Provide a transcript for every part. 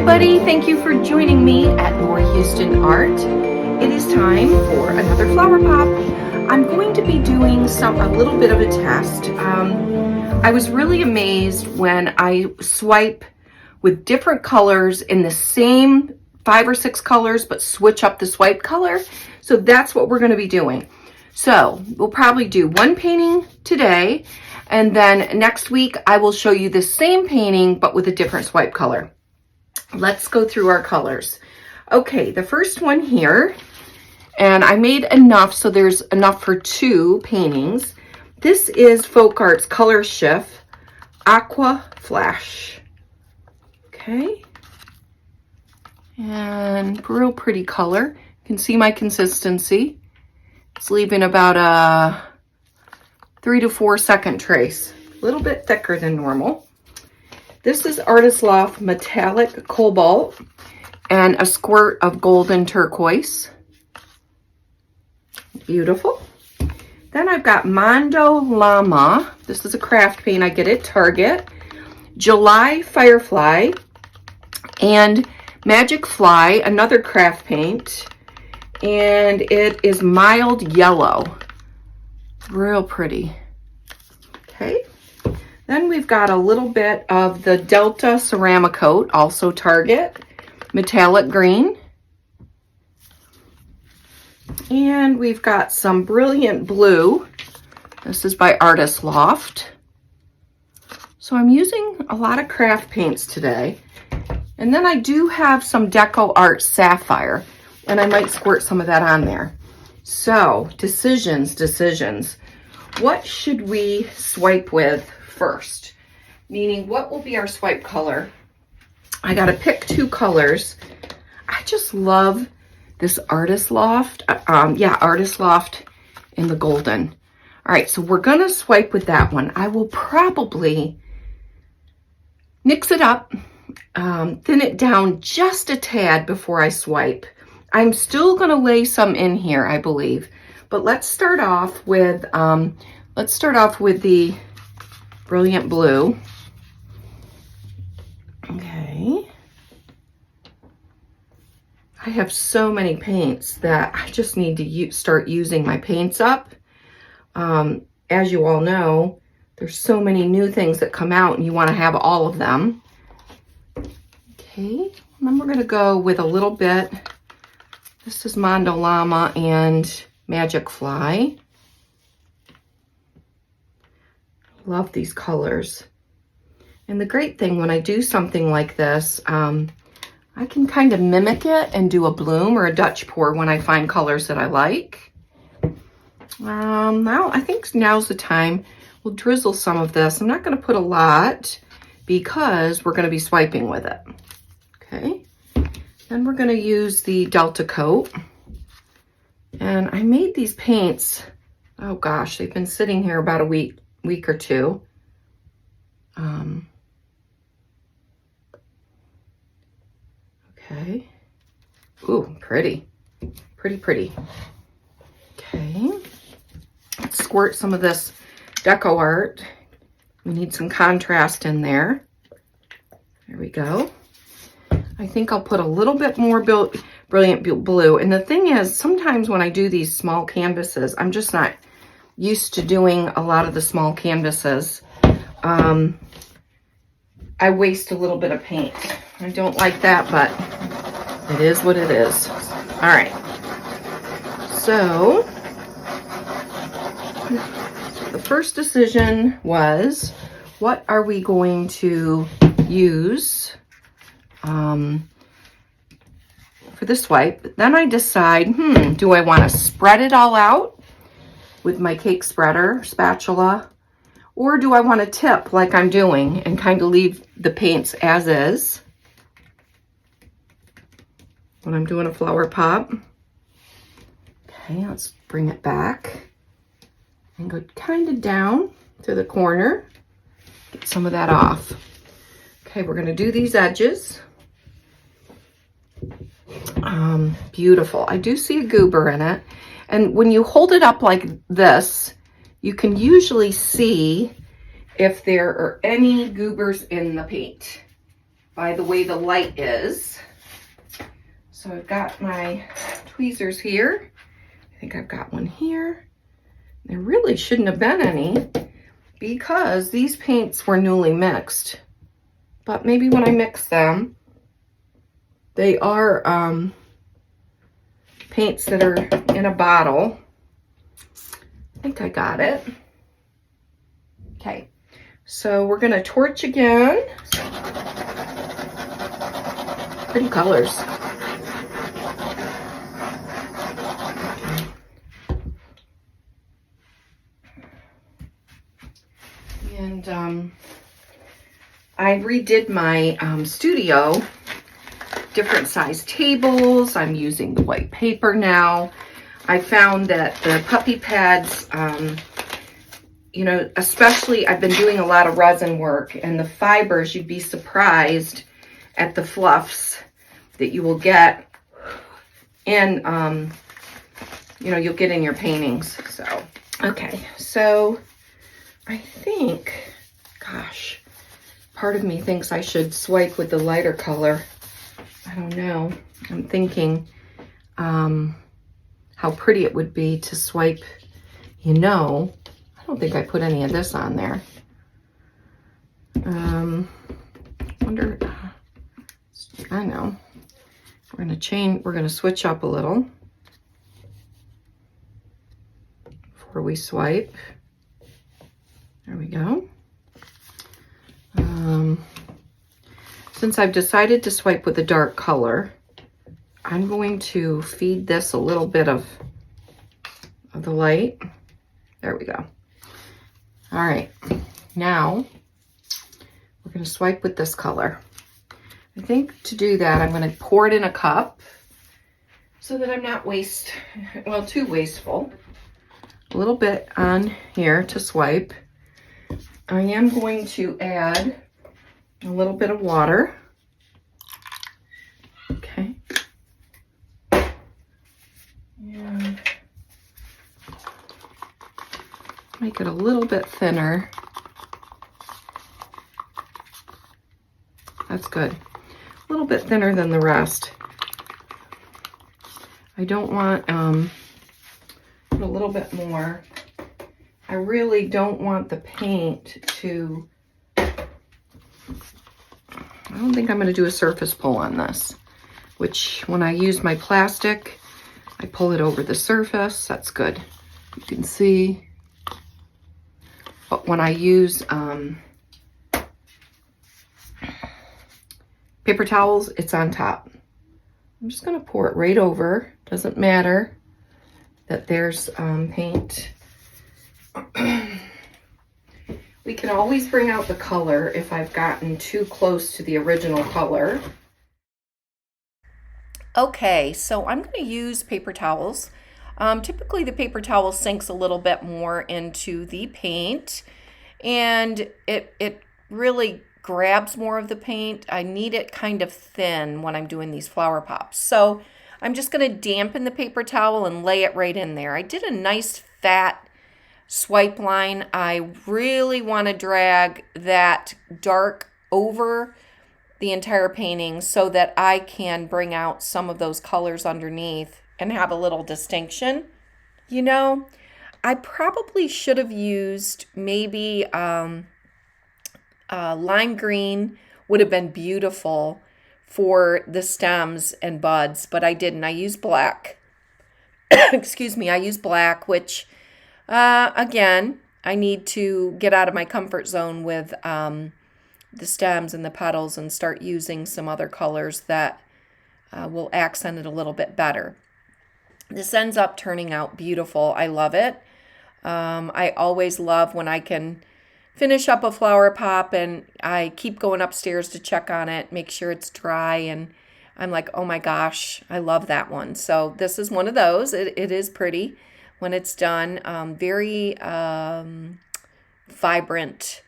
everybody, thank you for joining me at Lori Houston Art. It is time for another flower pop. I'm going to be doing a little bit of a test. I was really amazed when I swipe with different colors in the same 5 or 6 colors, but switch up the swipe color. So that's what we're going to be doing. So we'll probably do one painting today, and then next week I will show you the same painting but with a different swipe color. Let's go through our colors. Okay, the first one here, and I made enough so there's enough for 2 paintings. This is Folk Arts Color Shift Aqua Flash. Okay, and real pretty color. You can see my consistency. It's leaving about a 3 to 4 second trace, a little bit thicker than normal. This is Artist Loft Metallic Cobalt and a squirt of golden turquoise. Beautiful. Then I've got Mondo Llama. This is a craft paint I get at Target. July Firefly and Magic Fly, another craft paint. And it is mild yellow. Real pretty. Okay. Then we've got a little bit of the Delta Ceramicoat, also Target, metallic green. And we've got some Brilliant Blue. This is by Artist Loft. So I'm using a lot of craft paints today. And then I do have some Deco Art Sapphire, and I might squirt some of that on there. So, decisions. What should we swipe with first? Meaning, what will be our swipe color? I gotta pick 2 colors. I just love this Artist Loft. Artist Loft in the golden. All right, so we're gonna swipe with that one. I will probably mix it up, thin it down just a tad before I swipe. I'm still gonna lay some in here, I believe, but let's start off with the Brilliant Blue. Okay. I have so many paints that I just need to start using my paints up. As you all know, there's so many new things that come out and you want to have all of them. Okay, and then we're going to go with a little bit. This is Mondo Llama and Magic Fly. Love these colors. And the great thing when I do something like this, I can kind of mimic it and do a bloom or a Dutch pour when I find colors that I like. Now I think now's the time. We'll drizzle some of this. I'm not going to put a lot because we're going to be swiping with it. Okay. Then we're going to use the Delta Coat. And I made these paints, oh gosh, they've been sitting here about a week or 2. Okay. Ooh, pretty. Pretty. Okay. Let's squirt some of this Deco Art. We need some contrast in there. There we go. I think I'll put a little bit more Brilliant Blue. And the thing is, sometimes when I do these small canvases, I'm just not used to doing a lot of the small canvases. I waste a little bit of paint. I don't like that, but it is what it is. All right. So the first decision was, what are we going to use for the swipe? Then I decide, do I want to spread it all out with my cake spreader spatula, or do I want to tip like I'm doing and kind of leave the paints as is when I'm doing a flower pop? Okay, let's bring it back and go kind of down to the corner. Get some of that off. Okay, we're going to do these edges. Beautiful. I do see a goober in it. And when you hold it up like this, you can usually see if there are any goobers in the paint. by the way the light is. So I've got my tweezers here. I think I've got one here. There really shouldn't have been any because these paints were newly mixed. But maybe when I mix them, they are paints that are in a bottle. I think I got it. Okay, so we're gonna torch again. Pretty colors. And I redid my studio, different size tables. I'm using the white paper now. I found that the puppy pads, you know, especially I've been doing a lot of resin work, and the fibers, you'd be surprised at the fluffs that you will get in, you know, you'll get in your paintings. So, okay, so I think, gosh, part of me thinks I should swipe with the lighter color. I don't know. I'm thinking how pretty it would be to swipe, you know. I don't think I put any of this on there. Wonder, I know. We're gonna switch up a little before we swipe. There we go. Since I've decided to swipe with a dark color, I'm going to feed this a little bit of the light. There we go. All right, now we're going to swipe with this color. I think to do that, I'm going to pour it in a cup so that I'm not too wasteful. A little bit on here to swipe. I am going to add a little bit of water. Okay. And make it a little bit thinner. That's good. A little bit thinner than the rest. I don't want, put a little bit more. I really don't want the paint to, I don't think I'm going to do a surface pull on this, which when I use my plastic, I pull it over the surface. That's good. You can see. But when I use paper towels, it's on top. I'm just going to pour it right over. Doesn't matter that there's paint. We can always bring out the color if I've gotten too close to the original color. Okay, so I'm going to use paper towels. Typically the paper towel sinks a little bit more into the paint, and it really grabs more of the paint. I need it kind of thin when I'm doing these flower pops. So I'm just going to dampen the paper towel and lay it right in there. I did a nice fat swipe line. I really want to drag that dark over the entire painting so that I can bring out some of those colors underneath and have a little distinction. You know, I probably should have used maybe lime green would have been beautiful for the stems and buds, but I didn't. I used black. Excuse me, I used black, which again, I need to get out of my comfort zone with the stems and the petals and start using some other colors that will accent it a little bit better. This ends up turning out beautiful. I love it. I always love when I can finish up a flower pop and I keep going upstairs to check on it, make sure it's dry, and I'm like, oh my gosh, I love that one. So this is one of those. It is pretty when it's done. Very vibrant.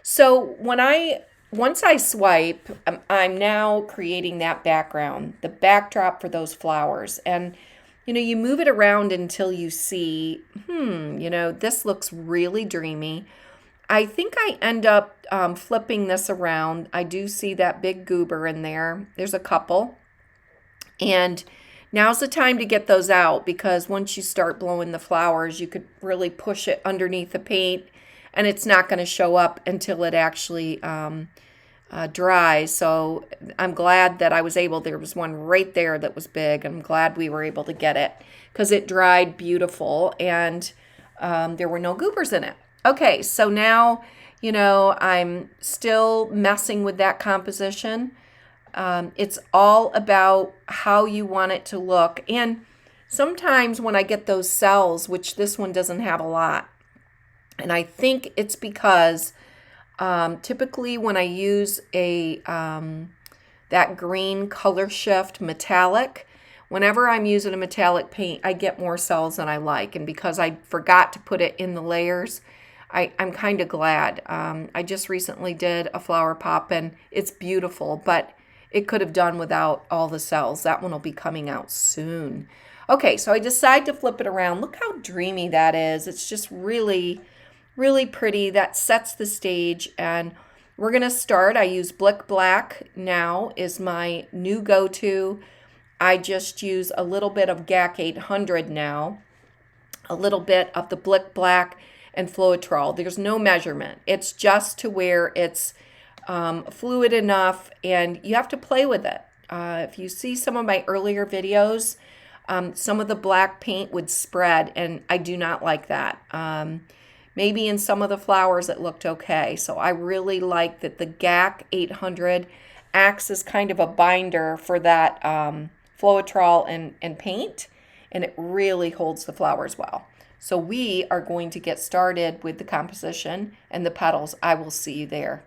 So once I swipe, I'm now creating that background, the backdrop for those flowers. And, you know, you move it around until you see, you know, this looks really dreamy. I think I end up flipping this around. I do see that big goober in there. There's a couple. And now's the time to get those out, because once you start blowing the flowers, you could really push it underneath the paint and it's not going to show up until it actually dries. So I'm glad that I was able, there was one right there that was big. I'm glad we were able to get it because it dried beautiful and there were no goobers in it. Okay, so now, you know, I'm still messing with that composition. It's all about how you want it to look. And sometimes when I get those cells, which this one doesn't have a lot, and I think it's because typically when I use a that green color shift metallic, whenever I'm using a metallic paint, I get more cells than I like. And because I forgot to put it in the layers, I'm kind of glad. I just recently did a flower pop and it's beautiful, but it could have done without all the cells. That one will be coming out soon. Okay, so I decide to flip it around. Look how dreamy that is. It's just really, really pretty. That sets the stage. And we're going to start. I use Blick Black now is my new go-to. I just use a little bit of GAC 800 now, a little bit of the Blick Black and Floetrol. There's no measurement. It's just to where it's fluid enough, and you have to play with it. If you see some of my earlier videos, some of the black paint would spread, and I do not like that. Maybe in some of the flowers it looked okay. So I really like that the GAC 800 acts as kind of a binder for that Floetrol and paint, and it really holds the flowers well. So we are going to get started with the composition and the petals. I will see you there.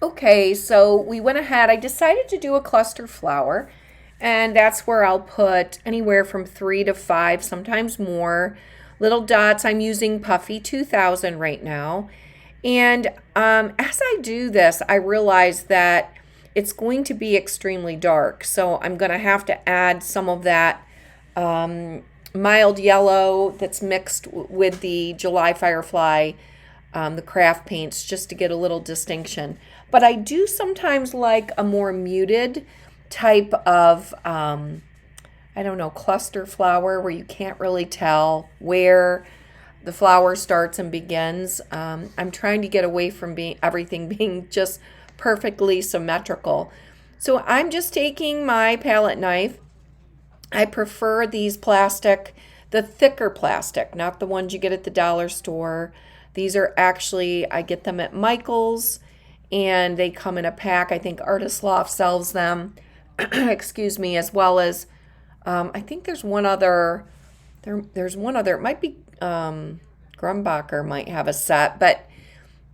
Okay, so we went ahead. I decided to do a cluster flower, and that's where I'll put anywhere from 3 to 5, sometimes more, little dots. I'm using Puffy 2000 right now. And as I do this, I realize that it's going to be extremely dark. So I'm going to have to add some of that mild yellow that's mixed with the July Firefly, the craft paints, just to get a little distinction. But I do sometimes like a more muted type of, I don't know, cluster flower where you can't really tell where the flower starts and begins. I'm trying to get away from everything being just perfectly symmetrical. So I'm just taking my palette knife. I prefer these plastic, the thicker plastic, not the ones you get at the dollar store. These are actually, I get them at Michael's, and they come in a pack. I think Artist Loft sells them, excuse me, as well as, I think there's one other, there's one other, it might be Grumbacher might have a set, but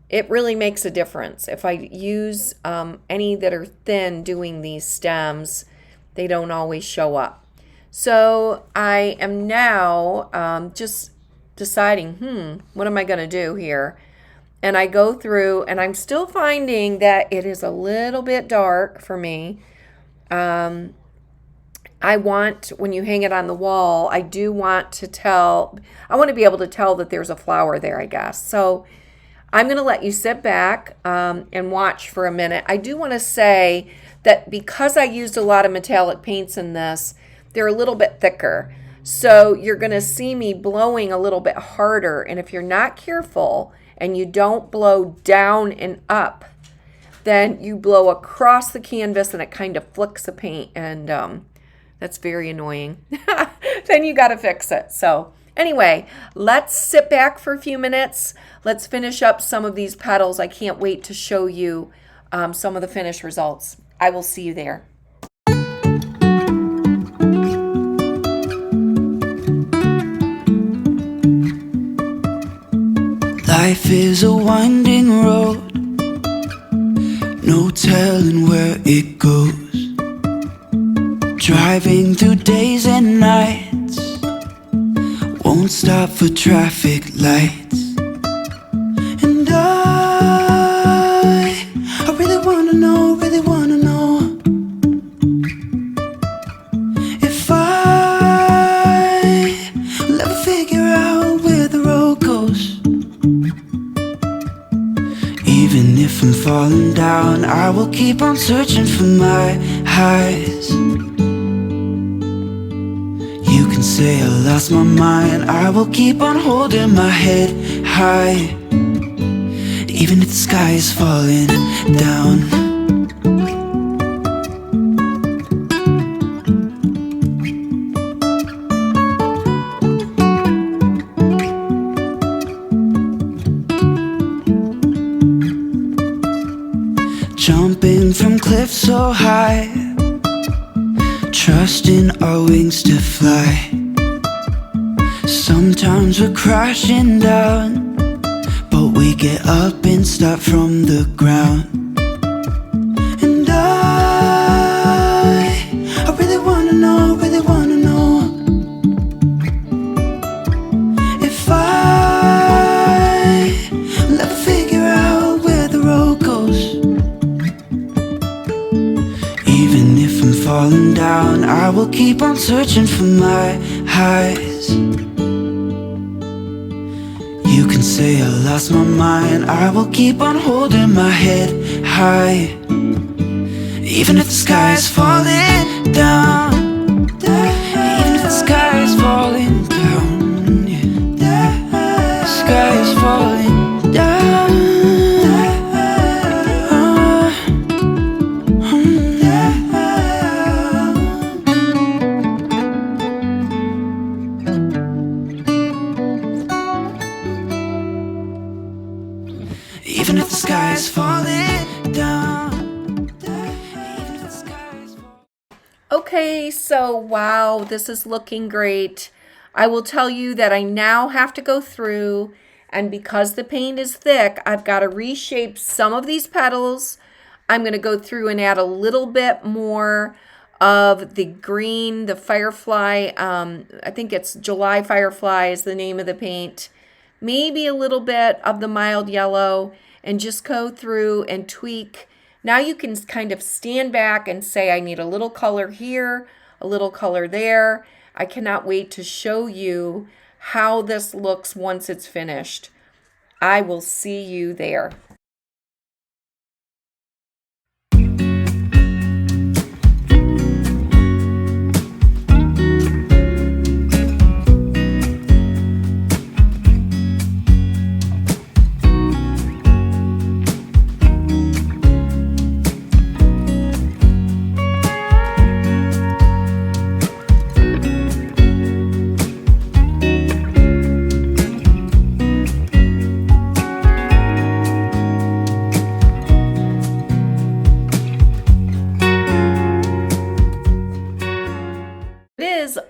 it really makes a difference. If I use any that are thin doing these stems, they don't always show up. So I am now just deciding, what am I going to do here? And I go through, and I'm still finding that it is a little bit dark for me. I want, when you hang it on the wall, I do want to tell, I want to be able to tell that there's a flower there, I guess. So I'm going to let you sit back and watch for a minute. I do want to say that because I used a lot of metallic paints in this, they're a little bit thicker. So you're going to see me blowing a little bit harder. And if you're not careful and you don't blow down and up, then you blow across the canvas and it kind of flicks the paint. And that's very annoying. Then you got to fix it. So anyway, let's sit back for a few minutes. Let's finish up some of these petals. I can't wait to show you some of the finished results. I will see you there. Life is a winding road, no telling where it goes. Driving through days and nights, won't stop for traffic lights. And I really wanna know, if I will ever figure out where the road goes. down, I will keep on searching for my highs. You can say I lost my mind, I will keep on holding my head high, even if the sky is falling down. Jumping from cliffs so high, trusting our wings to fly. Sometimes we're crashing down, but we get up and start from the ground. And I really wanna know, if I'll ever figure out where the road goes. Even if I'm falling down, I will keep on searching for my highs. You can say I lost my mind, I will keep on holding my head high, even if the sky is falling down. Even if the sky is falling down, yeah. The sky is falling down. Even if the sky is falling down. Even if the sky is falling. Okay, so wow, this is looking great. I will tell you that I now have to go through, and because the paint is thick, I've got to reshape some of these petals. I'm going to go through and add a little bit more of the green, the firefly. I think it's July Firefly is the name of the paint. Maybe a little bit of the mild yellow, and just go through and tweak. Now you can kind of stand back and say, I need a little color here, a little color there. I cannot wait to show you how this looks once it's finished. I will see you there.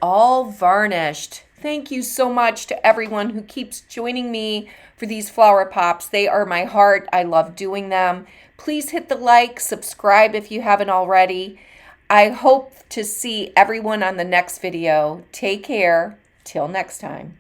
All varnished. Thank you so much to everyone who keeps joining me for these flower pops. They are my heart. I love doing them. Please hit the like, subscribe if you haven't already. I hope to see everyone on the next video. Take care. Till next time.